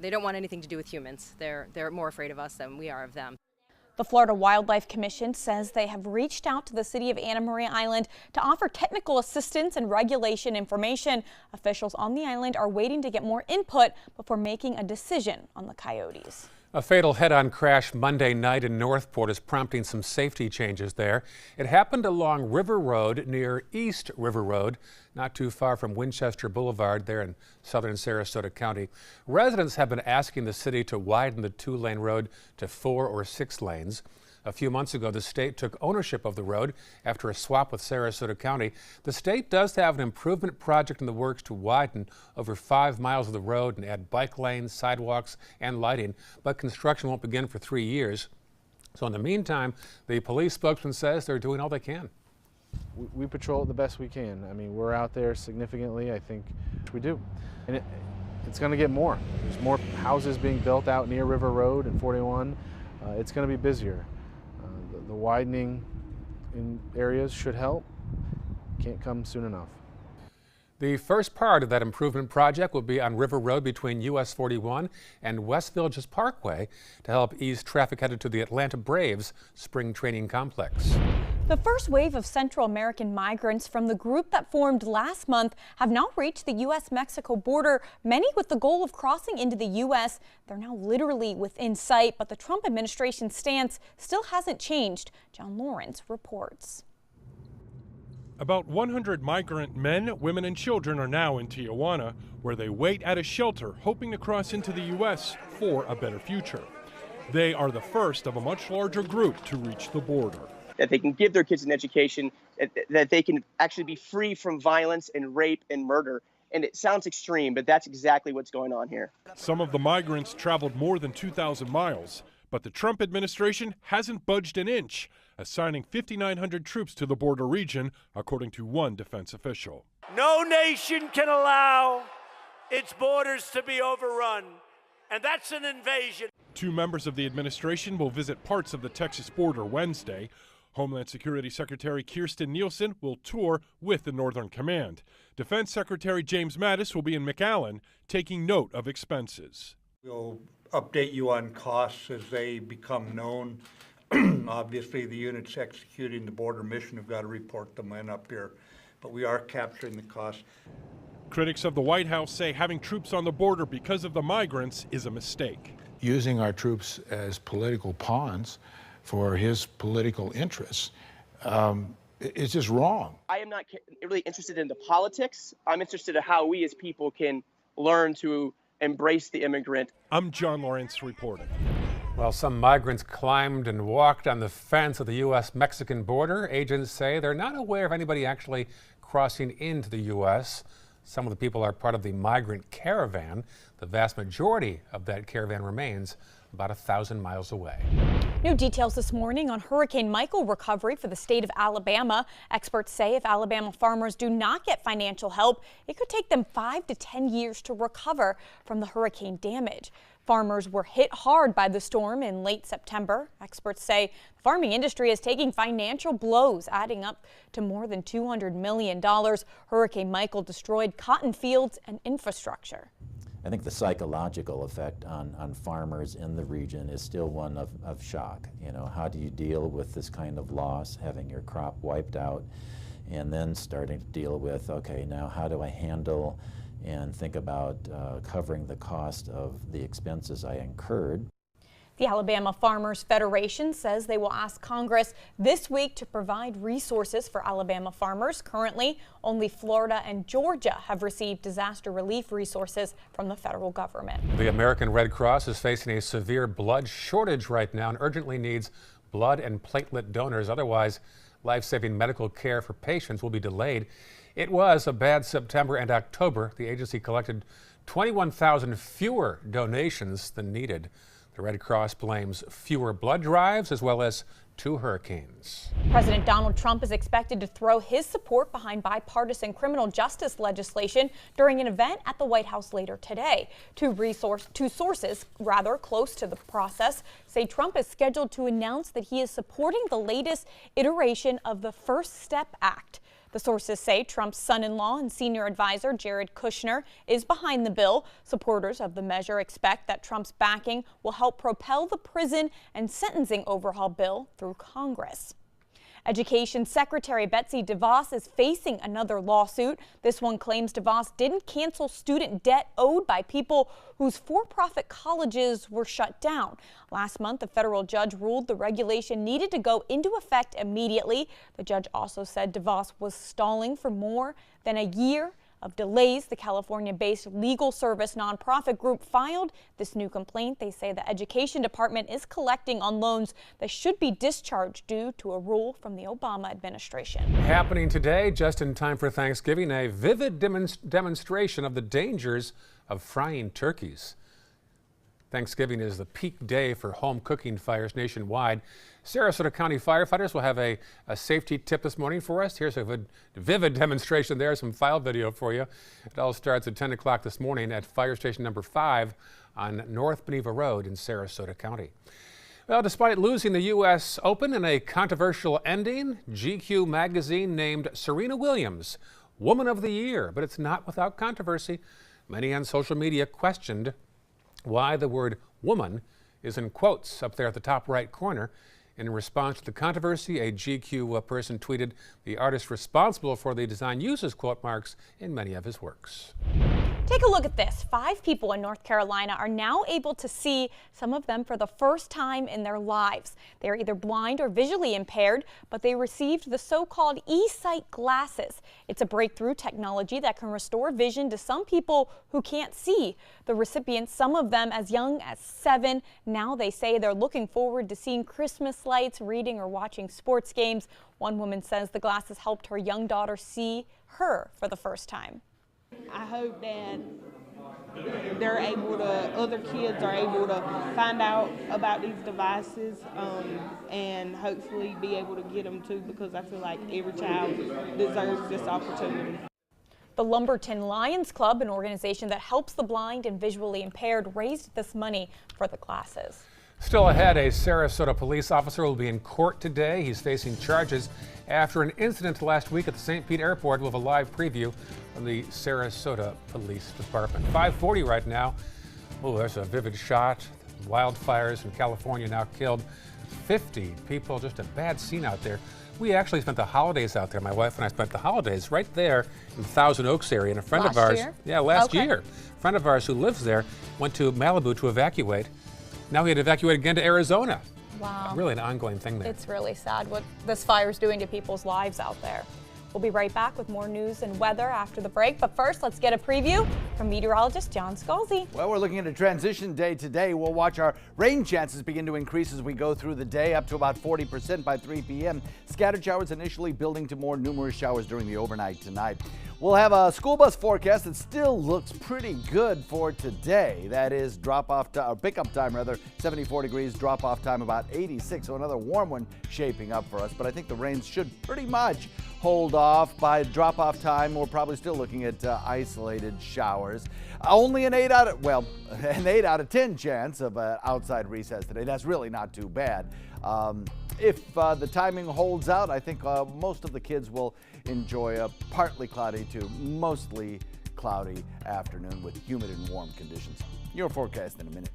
they don't want anything to do with humans. They're more afraid of us than we are of them. The Florida Wildlife Commission says they have reached out to the city of Anna Maria Island to offer technical assistance and regulation information. Officials on the island are waiting to get more input before making a decision on the coyotes. A fatal head-on crash Monday night in Northport is prompting some safety changes there. It happened along River Road near East River Road, not too far from Winchester Boulevard there in southern Sarasota County. Residents have been asking the city to widen the 2-lane road to 4 or 6 lanes. A few months ago, the state took ownership of the road after a swap with Sarasota County. The state does have an improvement project in the works to widen over 5 miles of the road and add bike lanes, sidewalks, and lighting, but construction won't begin for 3 years. So in the meantime, the police spokesman says they're doing all they can. We patrol it the best we can. I mean, we're out there significantly, I think we do. And it's going to get more. There's more houses being built out near River Road and 41. It's going to be busier. The widening in areas should help. Can't come soon enough. The first part of that improvement project will be on River Road between US 41 and West Villages Parkway to help ease traffic headed to the Atlanta Braves spring training complex. The first wave of Central American migrants from the group that formed last month have now reached the U.S.-Mexico border, many with the goal of crossing into the U.S. They're now literally within sight, but the Trump administration's stance still hasn't changed. John Lawrence reports. About 100 migrant men, women, and children are now in Tijuana, where they wait at a shelter, hoping to cross into the U.S. for a better future. They are the first of a much larger group to reach the border. That they can give their kids an education, that they can actually be free from violence and rape and murder. And it sounds extreme, but that's exactly what's going on here. Some of the migrants traveled more than 2,000 miles, but the Trump administration hasn't budged an inch, assigning 5,900 troops to the border region, according to one defense official. No nation can allow its borders to be overrun, and that's an invasion. 2 members of the administration will visit parts of the Texas border Wednesday. Homeland Security Secretary Kirstjen Nielsen will tour with the Northern Command. Defense Secretary James Mattis will be in McAllen, taking note of expenses. We'll update you on costs as they become known. Obviously, the units executing the border mission have got to report them in up here, but we are capturing the costs. Critics of the White House say having troops on the border because of the migrants is a mistake. Using our troops as political pawns for his political interests is just wrong. I am not really interested in the politics. I'm interested in how we as people can learn to embrace the immigrant. I'm John Lawrence reporting. Well, some migrants climbed and walked on the fence of the U.S.-Mexican border. Agents say they're not aware of anybody actually crossing into the U.S. Some of the people are part of the migrant caravan. The vast majority of that caravan remains about 1,000 miles away. New details this morning on Hurricane Michael recovery for the state of Alabama. Experts say if Alabama farmers do not get financial help, it could take them 5 to 10 years to recover from the hurricane damage. Farmers were hit hard by the storm in late September. Experts say the farming industry is taking financial blows, adding up to more than $200 million. Hurricane Michael destroyed cotton fields and infrastructure. I think the psychological effect on farmers in the region is still one of shock. You know, how do you deal with this kind of loss, having your crop wiped out, and then starting to deal with, okay, now how do I handle and think about covering the cost of the expenses I incurred. The Alabama Farmers Federation says they will ask Congress this week to provide resources for Alabama farmers. Currently, only Florida and Georgia have received disaster relief resources from the federal government. The American Red Cross is facing a severe blood shortage right now and urgently needs blood and platelet donors. Otherwise, life-saving medical care for patients will be delayed. It was a bad September and October. The agency collected 21,000 fewer donations than needed. The Red Cross blames fewer blood drives as well as 2 hurricanes. President Donald Trump is expected to throw his support behind bipartisan criminal justice legislation during an event at the White House later today. Two sources close to the process say Trump is scheduled to announce that he is supporting the latest iteration of the First Step Act. The sources say Trump's son-in-law and senior advisor Jared Kushner is behind the bill. Supporters of the measure expect that Trump's backing will help propel the prison and sentencing overhaul bill through Congress. Education Secretary Betsy DeVos is facing another lawsuit. This one claims DeVos didn't cancel student debt owed by people whose for-profit colleges were shut down. Last month, a federal judge ruled the regulation needed to go into effect immediately. The judge also said DeVos was stalling for more than a year of delays. The California-based legal service nonprofit group filed this new complaint. They say the Education Department is collecting on loans that should be discharged due to a rule from the Obama administration. Happening today, just in time for Thanksgiving, a vivid demonstration of the dangers of frying turkeys. Thanksgiving is the peak day for home cooking fires nationwide. Sarasota County firefighters will have a safety tip this morning for us. Here's a vivid demonstration there, some file video for you. It all starts at 10 o'clock this morning at fire station number 5 on North Beneva Road in Sarasota County. Well, despite losing the U.S. Open in a controversial ending, GQ magazine named Serena Williams Woman of the Year, but it's not without controversy. Many on social media questioned why the word woman is in quotes up there at the top right corner. In response to the controversy, a GQ person tweeted, "The artist responsible for the design uses quote marks in many of his works." Take a look at this. 5 people in North Carolina are now able to see, some of them for the first time in their lives. They are either blind or visually impaired, but they received the so-called e-sight glasses. It's a breakthrough technology that can restore vision to some people who can't see. The recipients, some of them as young as 7, now they say they're looking forward to seeing Christmas lights, reading or watching sports games. One woman says the glasses helped her young daughter see her for the first time. I hope that they're able to, other kids are able to find out about these devices and hopefully be able to get them too, because I feel like every child deserves this opportunity. The Lumberton Lions Club, an organization that helps the blind and visually impaired, raised this money for the classes. Still ahead, a Sarasota police officer will be in court today. He's facing charges after an incident last week at the St. Pete Airport. We'll have a live preview from the Sarasota Police Department. 5:40 right now. Oh, there's a vivid shot. Wildfires in California now killed 50 people. Just a bad scene out there. We actually spent the holidays out there. My wife and I spent the holidays right there in the Thousand Oaks area. And a friend of ours, last year, a friend of ours who lives there went to Malibu to evacuate. Now he had to evacuate again to Arizona. Wow. Really an ongoing thing there. It's really sad what this fire is doing to people's lives out there. We'll be right back with more news and weather after the break. But first, let's get a preview from meteorologist John Scalzi. Well, we're looking at a transition day today. We'll watch our rain chances begin to increase as we go through the day, up to about 40% by 3 p.m. Scattered showers initially building to more numerous showers during the overnight tonight. We'll have a school bus forecast that still looks pretty good for today. That is pickup time rather, 74 degrees, drop-off time about 86. So another warm one shaping up for us. But I think the rains should pretty much hold off. By drop-off time, we're probably still looking at isolated showers. Only an 8 out of 10 chance of an outside recess today. That's really not too bad. If the timing holds out, I think most of the kids will enjoy a partly cloudy to mostly cloudy afternoon with humid and warm conditions. Your forecast in a minute.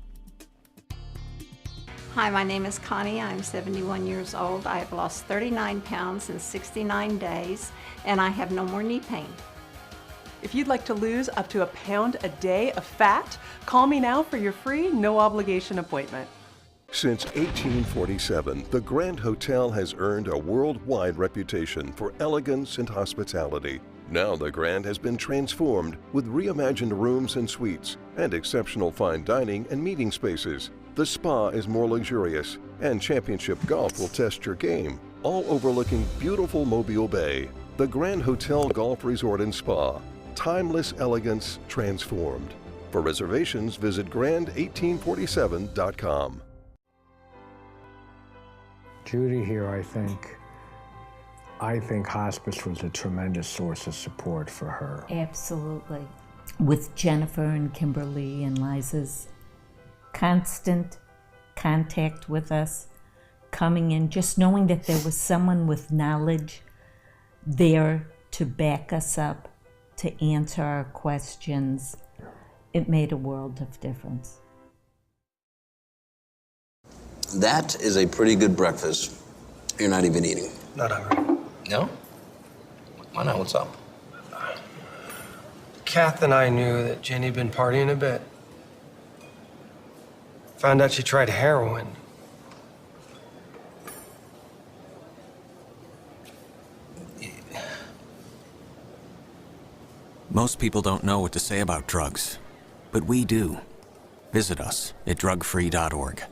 Hi, my name is Connie. I'm 71 years old. I have lost 39 pounds in 69 days, and I have no more knee pain. If you'd like to lose up to a pound a day of fat, call me now for your free, no obligation appointment. Since 1847, the Grand Hotel has earned a worldwide reputation for elegance and hospitality. Now the Grand has been transformed with reimagined rooms and suites and exceptional fine dining and meeting spaces. The spa is more luxurious, and championship golf will test your game, all overlooking beautiful Mobile Bay. The Grand Hotel Golf Resort and Spa. Timeless elegance transformed. For reservations, visit grand1847.com. Judy here, I think hospice was a tremendous source of support for her. Absolutely. With Jennifer and Kimberly and Liza's constant contact with us, coming in, just knowing that there was someone with knowledge there to back us up, to answer our questions, it made a world of difference. That is a pretty good breakfast. You're not even eating. Not hungry. No? Why not? What's up? Kath and I knew that Jenny had been partying a bit. Found out she tried heroin. Most people don't know what to say about drugs, but we do. Visit us at drugfree.org.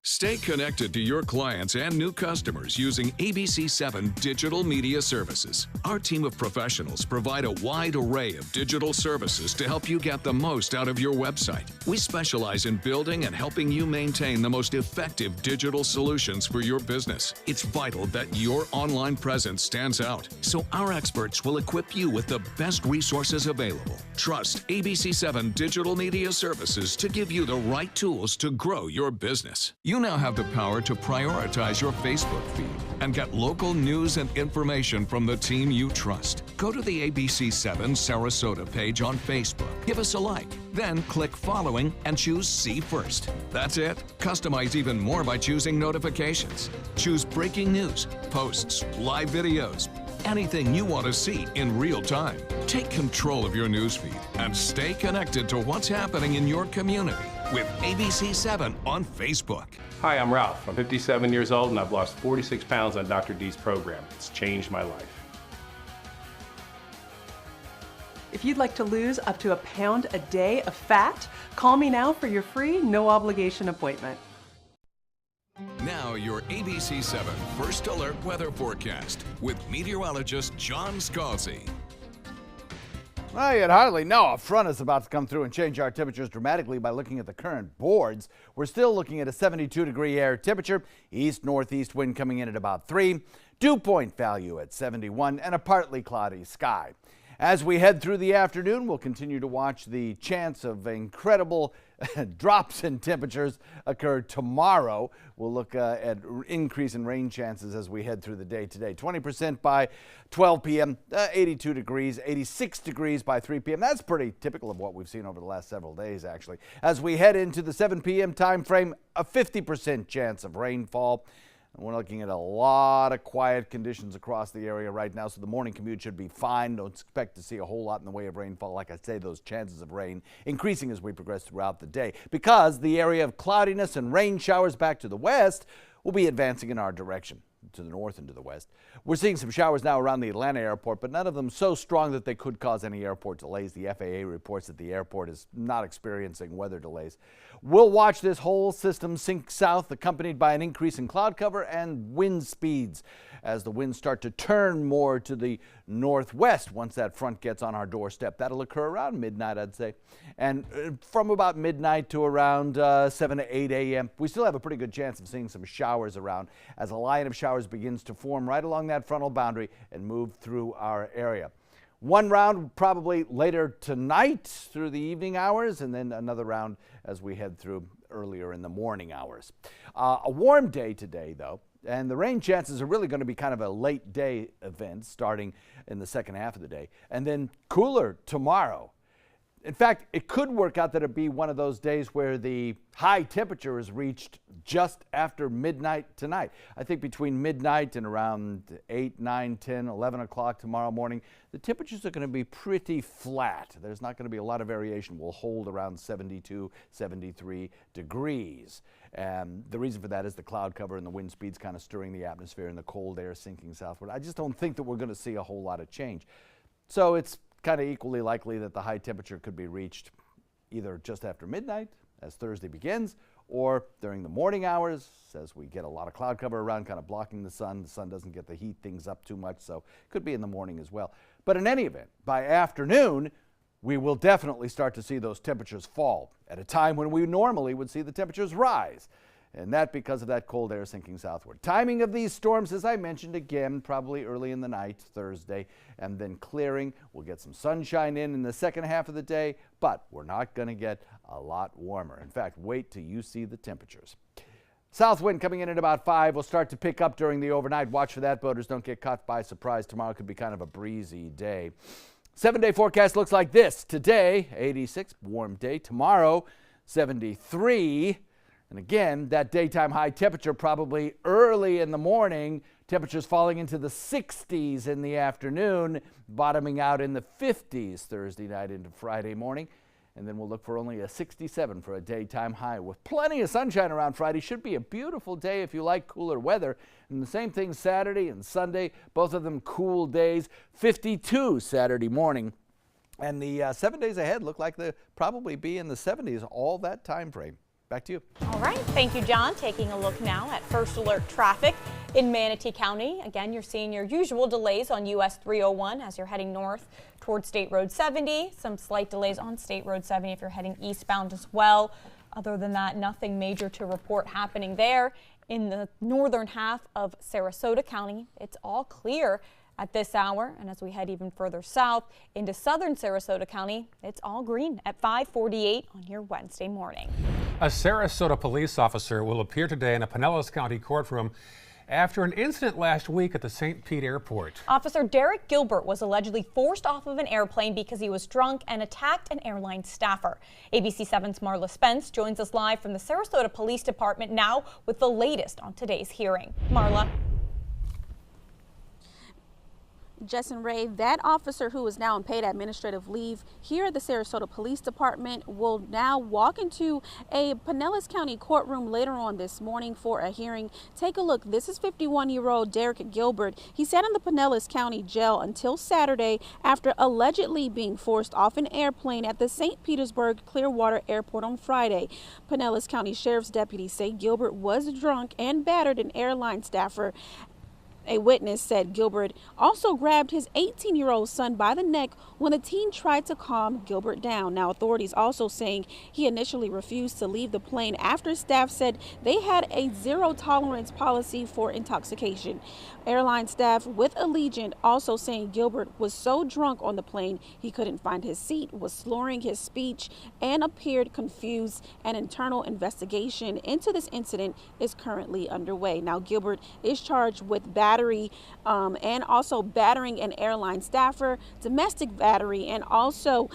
Stay connected to your clients and new customers using ABC7 Digital Media Services. Our team of professionals provide a wide array of digital services to help you get the most out of your website. We specialize in building and helping you maintain the most effective digital solutions for your business. It's vital that your online presence stands out, so our experts will equip you with the best resources available. Trust ABC7 Digital Media Services to give you the right tools to grow your business. You now have the power to prioritize your Facebook feed and get local news and information from the team you trust. Go to the ABC7 Sarasota page on Facebook. Give us a like, then click following and choose See First. That's it. Customize even more by choosing notifications. Choose breaking news, posts, live videos, anything you want to see in real time. Take control of your newsfeed and stay connected to what's happening in your community with ABC7 on Facebook. Hi, I'm Ralph. I'm 57 years old and I've lost 46 pounds on Dr. D's program. It's changed my life. If you'd like to lose up to a pound a day of fat, call me now for your free, no obligation appointment. Now your ABC7 First Alert weather forecast with meteorologist John Scalzi. Well, you'd hardly know a front is about to come through and change our temperatures dramatically by looking at the current boards. We're still looking at a 72-degree air temperature, east-northeast wind coming in at about 3, dew point value at 71, and a partly cloudy sky. As we head through the afternoon, we'll continue to watch the chance of incredible drops in temperatures occur tomorrow. We'll look at increase in rain chances as we head through the day today. 20% by 12 p.m., 82 degrees, 86 degrees by 3 p.m. That's pretty typical of what we've seen over the last several days, actually. As we head into the 7 p.m. time frame, a 50% chance of rainfall. We're looking at a lot of quiet conditions across the area right now, so the morning commute should be fine. Don't expect to see a whole lot in the way of rainfall. Like I say, those chances of rain increasing as we progress throughout the day because the area of cloudiness and rain showers back to the west will be advancing in our direction, to the north and to the west. We're seeing some showers now around the Atlanta airport, but none of them so strong that they could cause any airport delays. The FAA reports that the airport is not experiencing weather delays. We'll watch this whole system sink south, accompanied by an increase in cloud cover and wind speeds as the winds start to turn more to the northwest once that front gets on our doorstep. That'll occur around midnight, I'd say. And from about midnight to around 7 to 8 a.m., we still have a pretty good chance of seeing some showers around as a line of showers begins to form right along that frontal boundary and move through our area. One round probably later tonight through the evening hours, and then another round as we head through earlier in the morning hours. A warm day today, though, and the rain chances are really going to be kind of a late day event starting in the second half of the day, and then cooler tomorrow. In fact, it could work out that it'd be one of those days where the high temperature is reached just after midnight tonight. I think between midnight and around 8, 9, 10, 11 o'clock tomorrow morning, the temperatures are going to be pretty flat. There's not going to be a lot of variation. We'll hold around 72, 73 degrees. And the reason for that is the cloud cover and the wind speeds kind of stirring the atmosphere and the cold air sinking southward. I just don't think that we're going to see a whole lot of change. So it's kind of equally likely that the high temperature could be reached either just after midnight as Thursday begins or during the morning hours as we get a lot of cloud cover around kind of blocking the sun. The sun doesn't get to heat things up too much, so it could be in the morning as well. But in any event, by afternoon, we will definitely start to see those temperatures fall at a time when we normally would see the temperatures rise. And that because of that cold air sinking southward. Timing of these storms, as I mentioned again, probably early in the night, Thursday, and then clearing. We'll get some sunshine in the second half of the day, but we're not going to get a lot warmer. In fact, wait till you see the temperatures. South wind coming in at about 5 will start to pick up during the overnight. Watch for that, boaters. Don't get caught by surprise. Tomorrow could be kind of a breezy day. 7-day forecast looks like this. Today, 86, warm day. Tomorrow, 73. And again, that daytime high temperature probably early in the morning, temperatures falling into the 60s in the afternoon, bottoming out in the 50s Thursday night into Friday morning. And then we'll look for only a 67 for a daytime high with plenty of sunshine around Friday. Should be a beautiful day if you like cooler weather. And the same thing Saturday and Sunday, both of them cool days. 52 Saturday morning. And the 7 days ahead look like they'll probably be in the 70s all that time frame. Back to you. All right. Thank you, John. Taking a look now at first alert traffic in Manatee County. Again, you're seeing your usual delays on US 301 as you're heading north towards State Road 70. Some slight delays on State Road 70 if you're heading eastbound as well. Other than that, nothing major to report happening there. In the northern half of Sarasota County, it's all clear at this hour, and as we head even further south into southern Sarasota County, it's all green at 5:48 on your Wednesday morning. A Sarasota police officer will appear today in a Pinellas County courtroom after an incident last week at the St. Pete Airport. Officer Derek Gilbert was allegedly forced off of an airplane because he was drunk and attacked an airline staffer. ABC 7's Marla Spence joins us live from the Sarasota Police Department now with the latest on today's hearing. Marla. Jess and Ray, that officer who is now on paid administrative leave here at the Sarasota Police Department will now walk into a Pinellas County courtroom later on this morning for a hearing. Take a look. This is 51-year-old Derek Gilbert. He sat in the Pinellas County jail until Saturday after allegedly being forced off an airplane at the St. Petersburg Clearwater Airport on Friday. Pinellas County Sheriff's deputies say Gilbert was drunk and battered an airline staffer A witness said Gilbert also grabbed his 18-year-old son by the neck when the teen tried to calm Gilbert down. Now, authorities also saying he initially refused to leave the plane after staff said they had a zero-tolerance policy for intoxication. Airline staff with Allegiant also saying Gilbert was so drunk on the plane he couldn't find his seat, was slurring his speech, and appeared confused. An internal investigation into this incident is currently underway. Now, Gilbert is charged with battery and also battering an airline staffer, domestic battery, and also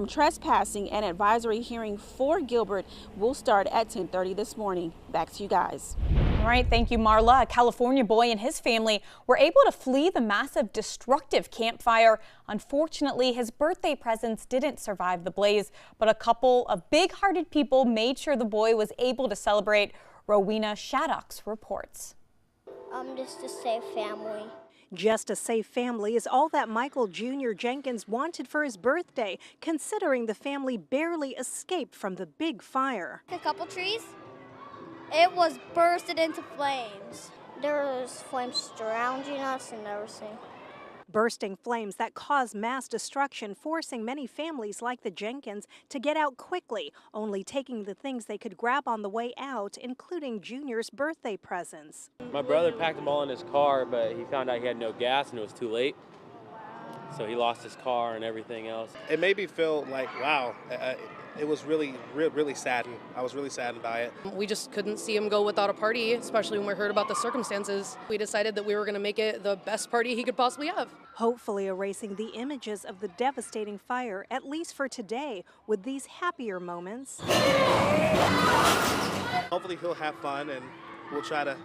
trespassing. An advisory hearing for Gilbert will start at 10:30 this morning. Back to you guys. All right, thank you, Marla. A California boy and his family were able to flee the massive destructive campfire. Unfortunately, his birthday presents didn't survive the blaze, but a couple of big-hearted people made sure the boy was able to celebrate. Rowena Shaddocks reports. Just a safe family. Just a safe family is all that Michael Jr. Jenkins wanted for his birthday, considering the family barely escaped from the big fire. A couple trees. It was bursted into flames. There was flames surrounding us and everything. Bursting flames that caused mass destruction, forcing many families like the Jenkins to get out quickly, only taking the things they could grab on the way out, including Junior's birthday presents. My brother packed them all in his car, but he found out he had no gas and it was too late. So he lost his car and everything else. It made me feel like, wow, it was really saddened. I was really saddened by it. We just couldn't see him go without a party, especially when we heard about the circumstances. We decided that we were going to make it the best party he could possibly have. Hopefully erasing the images of the devastating fire, at least for today, with these happier moments. Hopefully he'll have fun, and we'll try to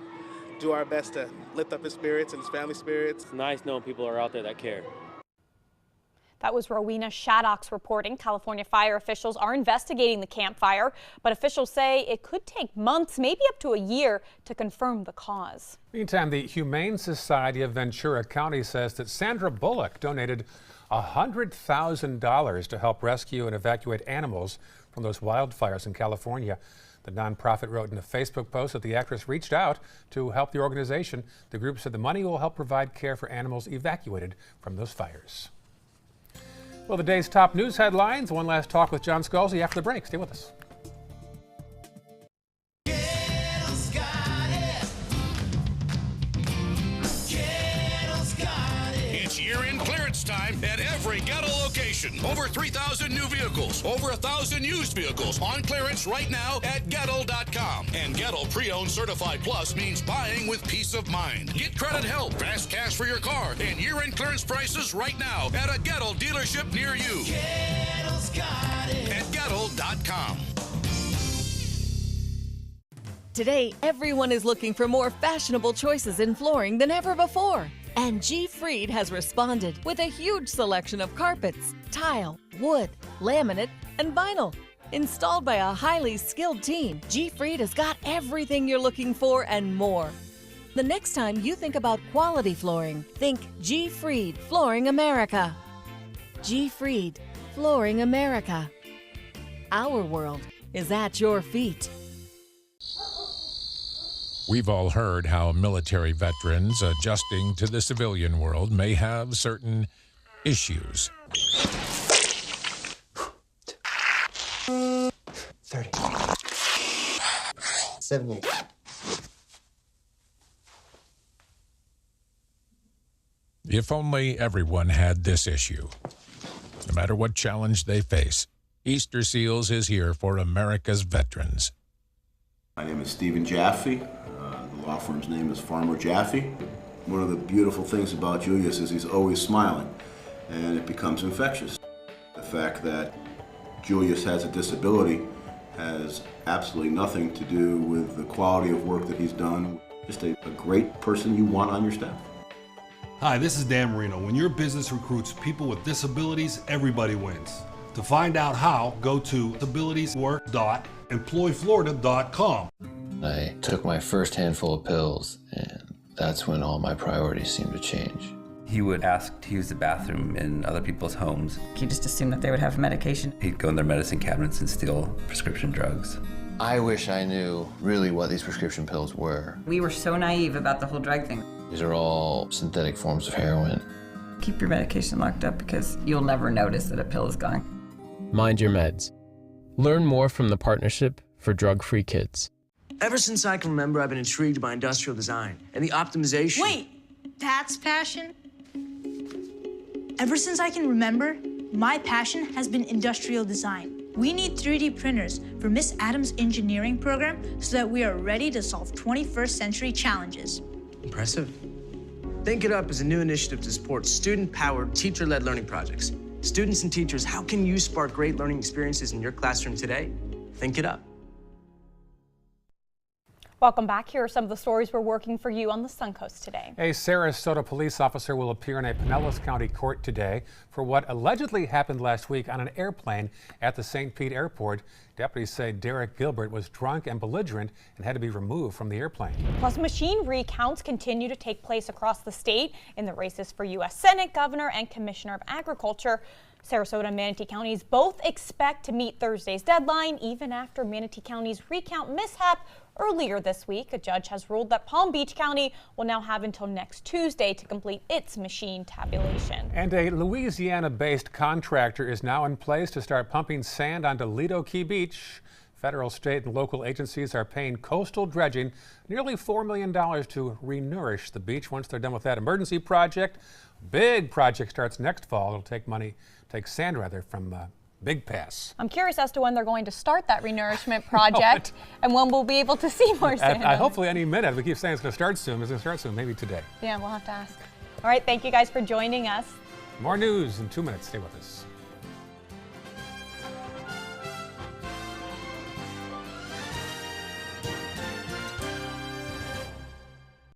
do our best to lift up his spirits and his family's spirits. It's nice knowing people are out there that care. That was Rowena Shaddocks reporting. California fire officials are investigating the campfire, but officials say it could take months, maybe up to a year, to confirm the cause. Meantime, the Humane Society of Ventura County says that Sandra Bullock donated $100,000 to help rescue and evacuate animals from those wildfires in California. The nonprofit wrote in a Facebook post that the actress reached out to help the organization. The group said the money will help provide care for animals evacuated from those fires. Well, the day's top news headlines. One last talk with John Scalzi after the break. Stay with us. It's year-end clearance time at every Gettle location. Over 3,000 new vehicles, over 1,000 used vehicles on clearance right now at Gettle.com. And Gettle Pre-Owned Certified Plus means buying with peace of mind. Get credit help, fast cash for your car, and year-end clearance prices right now at a Gettle dealership near you. Gettle's got it. At Gettle.com. Today, everyone is looking for more fashionable choices in flooring than ever before. And G. Fried has responded with a huge selection of carpets, tile, wood, laminate, and vinyl. Installed by a highly skilled team, G. Fried has got everything you're looking for and more. The next time you think about quality flooring, think G. Fried Flooring America. G. Fried Flooring America. Our world is at your feet. We've all heard how military veterans adjusting to the civilian world may have certain issues. 30. 70. If only everyone had this issue. No matter what challenge they face, Easter Seals is here for America's veterans. My name is Stephen Jaffe. The law firm's name is Farmer Jaffe. One of the beautiful things about Julius is he's always smiling, and it becomes infectious. The fact that Julius has a disability has absolutely nothing to do with the quality of work that he's done. Just a great person you want on your staff. Hi, this is Dan Marino. When your business recruits people with disabilities, everybody wins. To find out how, go to disabilitieswork.employflorida.com. I took my first handful of pills, and that's when all my priorities seemed to change. He would ask to use the bathroom in other people's homes. He just assumed that they would have medication. He'd go in their medicine cabinets and steal prescription drugs. I wish I knew really what these prescription pills were. We were so naive about the whole drug thing. These are all synthetic forms of heroin. Keep your medication locked up because you'll never notice that a pill is gone. Mind your meds. Learn more from the Partnership for Drug-Free Kids. Ever since I can remember, I've been intrigued by industrial design and the optimization. Wait, that's passion? Ever since I can remember, my passion has been industrial design. We need 3D printers for Miss Adams' engineering program so that we are ready to solve 21st century challenges. Impressive. Think It Up is a new initiative to support student-powered, teacher-led learning projects. Students and teachers, how can you spark great learning experiences in your classroom today? Think It Up. Welcome back. Here are some of the stories we're working for you on the Suncoast today. A Sarasota police officer will appear in a Pinellas County court today for what allegedly happened last week on an airplane at the St. Pete Airport. Deputies say Derek Gilbert was drunk and belligerent and had to be removed from the airplane. Plus, machine recounts continue to take place across the state in the races for U.S. Senate, Governor, and Commissioner of Agriculture. Sarasota and Manatee counties both expect to meet Thursday's deadline, even after Manatee County's recount mishap earlier this week. A judge has ruled that Palm Beach County will now have until next Tuesday to complete its machine tabulation. And a Louisiana-based contractor is now in place to start pumping sand onto Lido Key Beach. Federal, state, and local agencies are paying Coastal Dredging nearly $4 million to renourish the beach once they're done with that emergency project. Big project starts next fall. It'll take sand from Big Pass. I'm curious as to when they're going to start that renourishment project and when we'll be able to see more sand. Hopefully any minute. We keep saying it's going to start soon. It's going to start soon, maybe today. Yeah, we'll have to ask. All right, thank you guys for joining us. More news in 2 minutes. Stay with us.